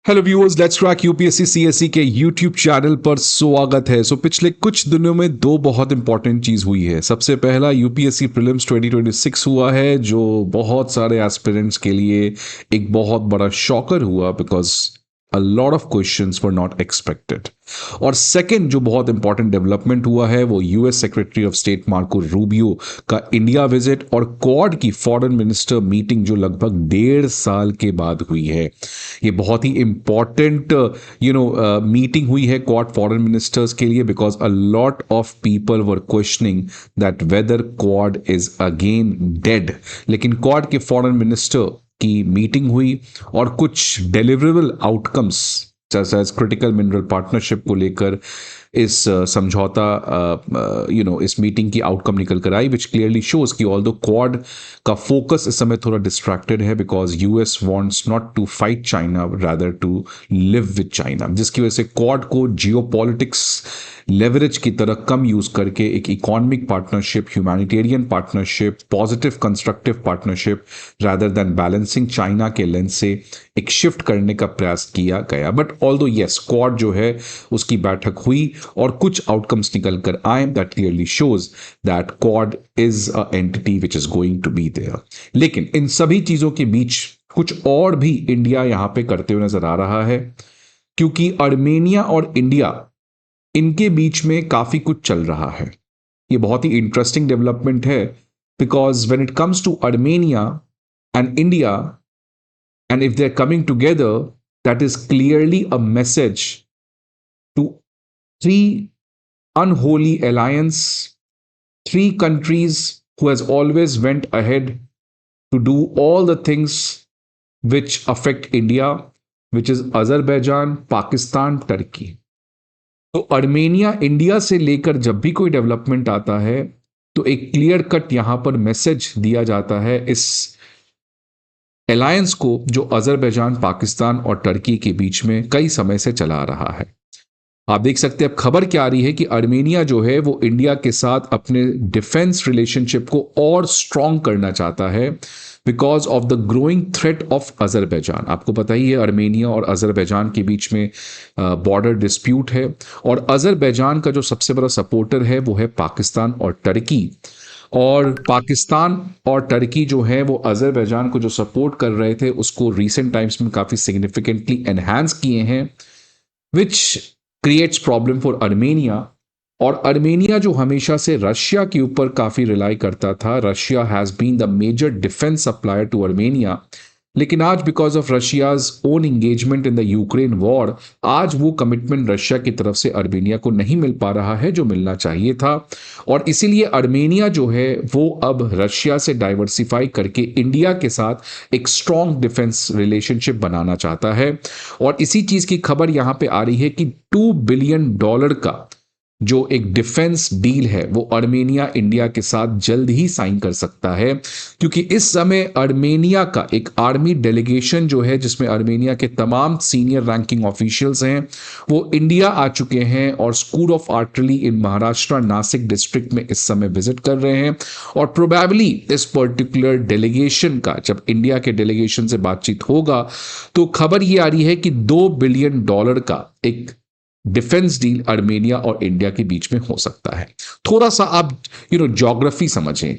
Hello viewers, let's crack UPSC CSE के YouTube channel पर स्वागत है। पिछले कुछ दिनों में दो बहुत इंपॉर्टेंट चीज हुई है। सबसे पहला यूपीएससी प्रीलिम्स 2026 हुआ है, जो बहुत सारे एस्पिरेंट्स के लिए एक बहुत बड़ा शॉकर हुआ, because a lot of questions were not expected। और सेकंड जो बहुत इंपॉर्टेंट डेवलपमेंट हुआ है वो US secretary of state Marco Rubio का इंडिया विजिट और क्वाड की फॉरेन मिनिस्टर मीटिंग जो लगभग 1.5 साल के बाद हुई है। ये बहुत ही इंपॉर्टेंट मीटिंग हुई है क्वाड फॉरेन मिनिस्टर्स के लिए, because a lot of people were questioning that whether quad is again dead. लेकिन क्वाड के फॉरेन मिनिस्टर की मीटिंग हुई और कुछ डिलीवरेबल आउटकम्स जैसे क्रिटिकल मिनरल पार्टनरशिप को लेकर इस समझौता इस मीटिंग की आउटकम निकल कर आई, विच क्लियरली शोज कि ऑल्दो क्वाड का फोकस इस समय थोड़ा डिस्ट्रैक्टेड है, because US wants not to fight China rather to live with China, जिसकी वजह से क्वाड को जियोपॉलिटिक्स लेवरेज की तरह कम यूज करके एक economic partnership, humanitarian partnership, positive constructive partnership rather than balancing China के लेंस से एक शिफ्ट करने का प्रयास किया गया। बट ऑल्दो यस, क्वाड जो है उसकी बैठक हुई और कुछ आउटकम्स निकल कर आए that clearly shows that quad is a entity which is going to be there. लेकिन इन सभी चीजों के बीच कुछ और भी इंडिया यहां पे करते हुए नजर आ रहा है, क्योंकि आर्मेनिया और इंडिया इनके बीच में काफी कुछ चल रहा है। ये बहुत ही इंटरेस्टिंग डेवलपमेंट है, because when it comes to Armenia and India and if they are coming together, that is clearly a message to three unholy alliance, three countries who has always went ahead to do all the things which affect India, which is Azerbaijan, Pakistan, Turkey। तो Armenia India से लेकर जब भी कोई development आता है तो एक क्लियर कट यहां पर मैसेज दिया जाता है इस अलायंस को, जो अजरबैजान, पाकिस्तान और टर्की के बीच में कई समय से चला आ रहा है। आप देख सकते हैं अब खबर क्या आ रही है कि अर्मेनिया जो है वो इंडिया के साथ अपने डिफेंस रिलेशनशिप को और स्ट्रॉन्ग करना चाहता है, because of the growing threat of Azerbaijan. आपको पता ही है अर्मेनिया और अजरबैजान के बीच में बॉर्डर डिस्प्यूट है, और अजरबैजान का जो सबसे बड़ा सपोर्टर है वो है पाकिस्तान और टर्की। और पाकिस्तान और टर्की जो है वो अजरबैजान को जो सपोर्ट कर रहे थे उसको रिसेंट टाइम्स में काफ़ी सिग्निफिकेंटली एनहांस किए हैं, which creates problem for Armenia. और अर्मेनिया जो हमेशा से रशिया के ऊपर काफी रिलाई करता था, Russia has been the major defence supplier to Armenia, लेकिन आज because of Russia's own engagement in the Ukraine war, आज वो कमिटमेंट रशिया की तरफ से अर्मेनिया को नहीं मिल पा रहा है जो मिलना चाहिए था। और इसीलिए अर्मेनिया जो है वो अब रशिया से डाइवर्सिफाई करके इंडिया के साथ एक स्ट्रॉन्ग डिफेंस रिलेशनशिप बनाना चाहता है। और इसी चीज की खबर यहां पे आ रही है कि $2 बिलियन का जो एक डिफेंस डील है वो अर्मेनिया इंडिया के साथ जल्द ही साइन कर सकता है, क्योंकि इस समय अर्मेनिया का एक आर्मी डेलीगेशन जो है, जिसमें अर्मेनिया के तमाम सीनियर रैंकिंग ऑफिशियल्स हैं, वो इंडिया आ चुके हैं और school of artillery in Maharashtra Nashik district में इस समय विजिट कर रहे हैं। और प्रोबेबली इस पर्टिकुलर डेलीगेशन का जब इंडिया के डेलीगेशन से बातचीत होगा तो खबर ये आ रही है कि $2 बिलियन का एक डिफेंस डील अर्मेनिया और इंडिया के बीच में हो सकता है। थोड़ा सा आप ज्योग्राफी समझें।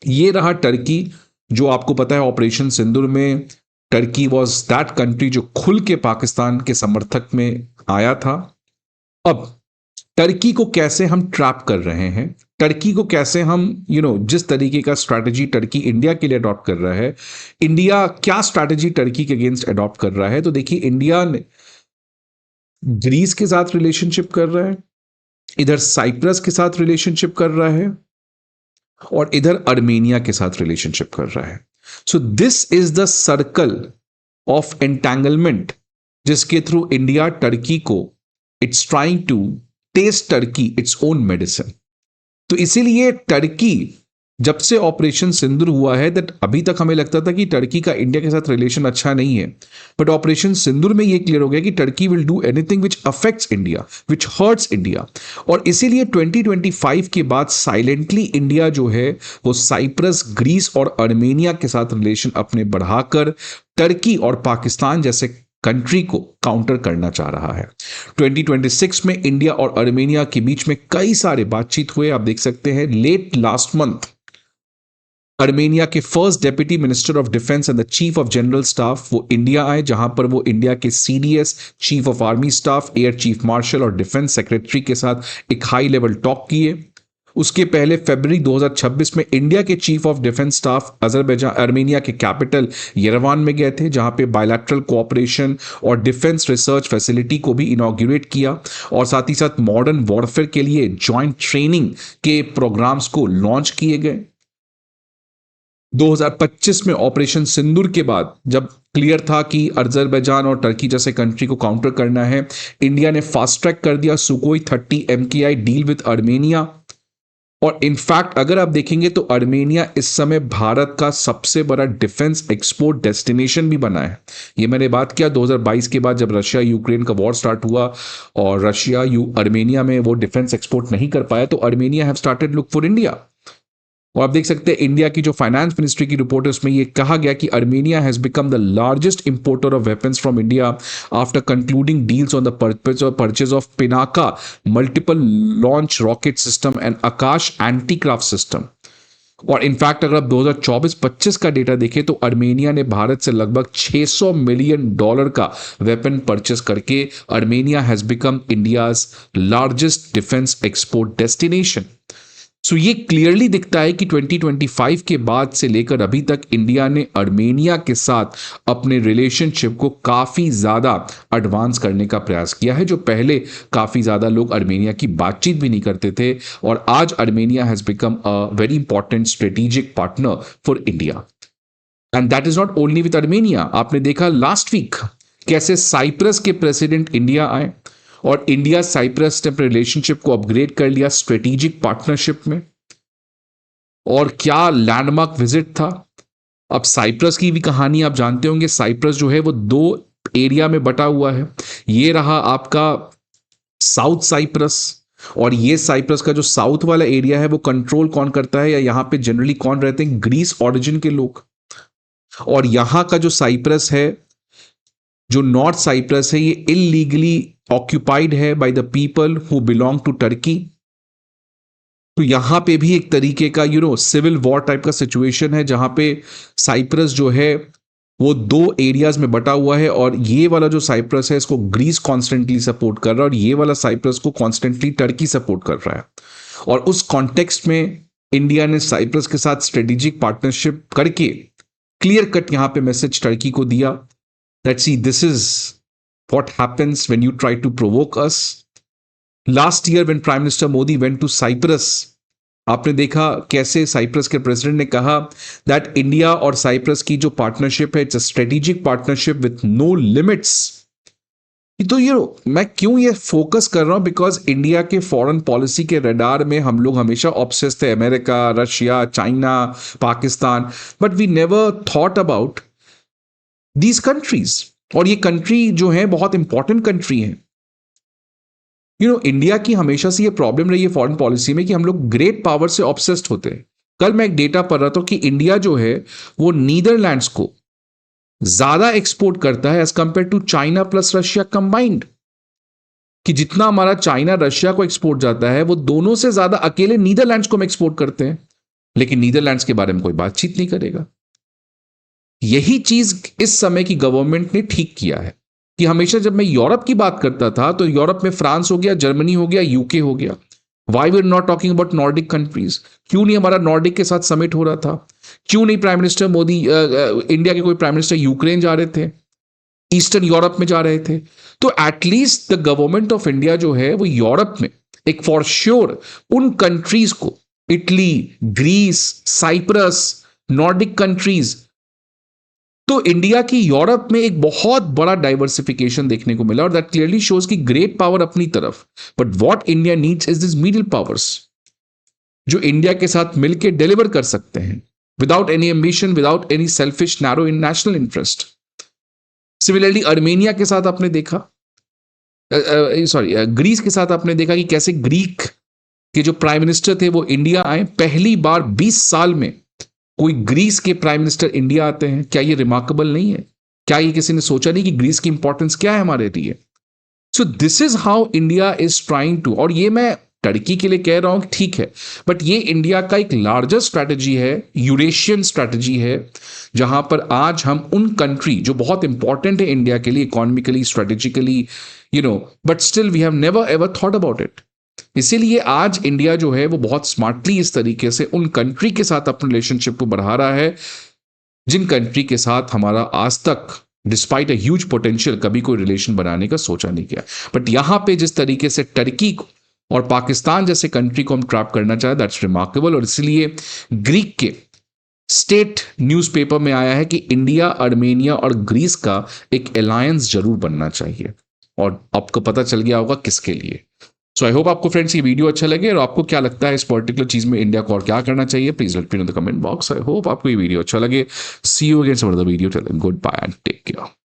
ये रहा टर्की, जो आपको पता है ऑपरेशन सिंदूर में टर्की वाज दैट कंट्री जो खुल के पाकिस्तान के समर्थक में आया था। अब टर्की को कैसे हम ट्रैप कर रहे हैं, टर्की को कैसे हम जिस तरीके का स्ट्रैटेजी टर्की इंडिया के लिए अडॉप्ट कर रहा है, इंडिया क्या स्ट्रैटेजी टर्की के अगेंस्ट अडॉप्ट कर रहा है। तो देखिए, इंडिया ने ग्रीस के साथ रिलेशनशिप कर रहा है, इधर साइप्रस के साथ रिलेशनशिप कर रहा है, और इधर अर्मेनिया के साथ रिलेशनशिप कर रहा है। So this is the circle of entanglement जिसके थ्रू इंडिया टर्की को it's trying to test Turkey its own medicine. तो इसीलिए टर्की जब से ऑपरेशन सिंदूर हुआ है, दैट अभी तक हमें लगता था कि टर्की का इंडिया के साथ रिलेशन अच्छा नहीं है, बट ऑपरेशन सिंदूर में ये क्लियर हो गया कि Turkey will do anything which affects India, which hurts India. और इसीलिए 2025 के बाद साइलेंटली इंडिया जो है वो साइप्रस, ग्रीस और अर्मेनिया के साथ रिलेशन अपने बढ़ाकर टर्की और पाकिस्तान जैसे कंट्री को काउंटर करना चाह रहा है। 2026 में इंडिया और अर्मेनिया के बीच में कई सारे बातचीत हुए। आप देख सकते हैं लेट लास्ट मंथ अर्मेनिया के first deputy minister of defence and the chief of general staff वो इंडिया आए, जहां पर वो इंडिया के CDS, chief of army staff, air chief marshal और डिफेंस सेक्रेटरी के साथ एक हाई लेवल टॉक किए। उसके पहले फरवरी 2026 में इंडिया के chief of defence staff Azerbaijan Armenia के कैपिटल येरेवान में गए थे, जहां पे बायलैटरल कोऑपरेशन और डिफेंस रिसर्च फैसिलिटी को भी इनॉग्रेट किया और साथ ही साथ मॉडर्न वॉरफेयर के लिए जॉइंट ट्रेनिंग के प्रोग्राम्स को लॉन्च किए गए। 2025 में ऑपरेशन सिंदूर के बाद जब क्लियर था कि अजरबैजान और टर्की जैसे कंट्री को काउंटर करना है, इंडिया ने फास्ट ट्रैक कर दिया सुकोई 30 MKI डील विद अर्मेनिया। और इनफैक्ट अगर आप देखेंगे तो अर्मेनिया इस समय भारत का सबसे बड़ा डिफेंस एक्सपोर्ट डेस्टिनेशन भी बना है। ये मैंने बात किया 2022 के बाद जब रशिया यूक्रेन का वॉर स्टार्ट हुआ और रशिया अर्मेनिया में वो डिफेंस एक्सपोर्ट नहीं कर पाया, तो Armenia have started look for India. और आप देख सकते हैं इंडिया की जो फाइनेंस मिनिस्ट्री की रिपोर्ट है उसमें यह कहा गया कि Armenia has become the largest importer of weapons from India after concluding deals on the purchase of Pinaka multiple launch rocket system and Akash anti craft system. और इनफैक्ट अगर आप 2024-25 का डेटा देखें तो अर्मेनिया ने भारत से लगभग $600 मिलियन का वेपन परचेस करके Armenia has become India's largest defence export destination. So ये क्लियरली दिखता है कि 2025 के बाद से लेकर अभी तक इंडिया ने अर्मेनिया के साथ अपने रिलेशनशिप को काफी ज्यादा एडवांस करने का प्रयास किया है, जो पहले काफी ज्यादा लोग अर्मेनिया की बातचीत भी नहीं करते थे। और आज Armenia has become a very important strategic partner for India. And that is not only with Armenia. आपने देखा लास्ट वीक कैसे साइप्रस के प्रेसिडेंट इंडिया आए और इंडिया साइप्रस ने अपने रिलेशनशिप को अपग्रेड कर लिया स्ट्रेटेजिक पार्टनरशिप में। और क्या लैंडमार्क विजिट था। अब साइप्रस की भी कहानी आप जानते होंगे। साइप्रस जो है वो 2 एरिया में बटा हुआ है। ये रहा आपका साउथ साइप्रस, और ये साइप्रस का जो साउथ वाला एरिया है वो कंट्रोल कौन करता है, या यहां पे जनरली कौन रहते हैं, ग्रीस ऑरिजिन के लोग। और यहां का जो साइप्रस है, जो नॉर्थ साइप्रस है, ये इलीगली ऑक्यूपाइड है by the people who belong to Turkey. तो यहां पे भी एक तरीके का सिविल वॉर टाइप का सिचुएशन है, जहां पे साइप्रस जो है वो 2 एरियाज में बटा हुआ है। और ये वाला जो साइप्रस है इसको ग्रीस कॉन्स्टेंटली सपोर्ट कर रहा है और ये वाला साइप्रस को कॉन्स्टेंटली टर्की सपोर्ट कर रहा है। और उस कॉन्टेक्स्ट में इंडिया ने साइप्रस के साथ स्ट्रेटेजिक पार्टनरशिप करके क्लियर कट यहां पे मैसेज टर्की को दिया that see this is what happens when you try to provoke us. Last year when Prime Minister Modi went to Cyprus, आपने देखा कैसे साइप्रस के प्रेसिडेंट ने कहा दैट इंडिया और साइप्रस की जो पार्टनरशिप है it's a strategic partnership with no limits. तो मैं क्यों ये फोकस कर रहा हूं, बिकॉज इंडिया के फॉरेन पॉलिसी के रडार में हम लोग हमेशा ऑब्सेस्ड थे, America, Russia, China, Pakistan, but we never thought about these countries. और ये कंट्री जो है बहुत इंपॉर्टेंट कंट्री है। इंडिया की हमेशा से ये प्रॉब्लम रही है फॉरेन पॉलिसी में कि हम लोग ग्रेट पावर से ऑब्सेस्ड होते हैं। कल मैं एक डेटा पढ़ रहा था कि इंडिया जो है वो नीदरलैंड्स को ज्यादा एक्सपोर्ट करता है as compare to China plus Russia combined. कि जितना हमारा चाइना रशिया को एक्सपोर्ट जाता है वो दोनों से ज्यादा अकेले नीदरलैंड्स को हम एक्सपोर्ट करते हैं, लेकिन नीदरलैंड्स के बारे में कोई बातचीत नहीं करेगा। यही चीज इस समय की गवर्नमेंट ने ठीक किया है कि हमेशा जब मैं यूरोप की बात करता था तो यूरोप में फ्रांस हो गया, जर्मनी हो गया, यूके हो गया। Why we are not talking about Nordic countries? क्यों नहीं हमारा नॉर्डिक के साथ समिट हो रहा था? क्यों नहीं प्राइम मिनिस्टर मोदी इंडिया के कोई प्राइम मिनिस्टर यूक्रेन जा रहे थे, ईस्टर्न यूरोप में जा रहे थे? तो at least the government of India जो है वो यूरोप में एक फॉर श्योर उन कंट्रीज को, Italy, Greece, Cyprus, Nordic countries, तो इंडिया की यूरोप में एक बहुत बड़ा डाइवर्सिफिकेशन देखने को मिला और दैट क्लियरली शोज कि ग्रेट पावर अपनी तरफ, but what India needs is this middle powers जो इंडिया के साथ मिलकर डिलीवर कर सकते हैं without any ambition, without any selfish narrow इन नेशनल इंटरेस्ट। सिमिलरली अर्मेनिया के साथ आपने देखा, ग्रीस के साथ आपने देखा कि कैसे ग्रीक के जो प्राइम मिनिस्टर थे वो इंडिया आए। पहली बार 20 साल में कोई ग्रीस के प्राइम मिनिस्टर इंडिया आते हैं। क्या ये रिमार्केबल नहीं है? क्या ये किसी ने सोचा नहीं कि ग्रीस की इंपॉर्टेंस क्या है हमारे लिए? So this is how India is trying to, और ये मैं टर्की के लिए कह रहा हूं ठीक है, बट ये इंडिया का एक लार्जर स्ट्रैटेजी है, यूरेशियन स्ट्रैटेजी है, जहां पर आज हम उन कंट्री जो बहुत इंपॉर्टेंट है इंडिया के लिए economically, strategically, but still we have never ever thought about it. इसीलिए आज इंडिया जो है वो बहुत स्मार्टली इस तरीके से उन कंट्री के साथ अपने रिलेशनशिप को बढ़ा रहा है जिन कंट्री के साथ हमारा आज तक डिस्पाइट अ ह्यूज पोटेंशियल कभी कोई रिलेशन बनाने का सोचा नहीं किया। बट यहां पे जिस तरीके से टर्की को और पाकिस्तान जैसे कंट्री को हम ट्रैप करना चाहे, दैट्स रिमार्केबल। और इसलिए ग्रीक के स्टेट न्यूज़पेपर में आया है कि इंडिया, आर्मेनिया और ग्रीस का एक अलायंस जरूर बनना चाहिए, और आपको पता चल गया होगा किसके लिए। सो आई होप आपको फ्रेंड्स ये वीडियो अच्छा लगे, और आपको क्या लगता है इस पर्टिकुलर चीज में इंडिया को और क्या करना चाहिए, please let me know in the comment box. I hope आपको ये वीडियो अच्छा लगे। See you again for the video, till then goodbye and take care.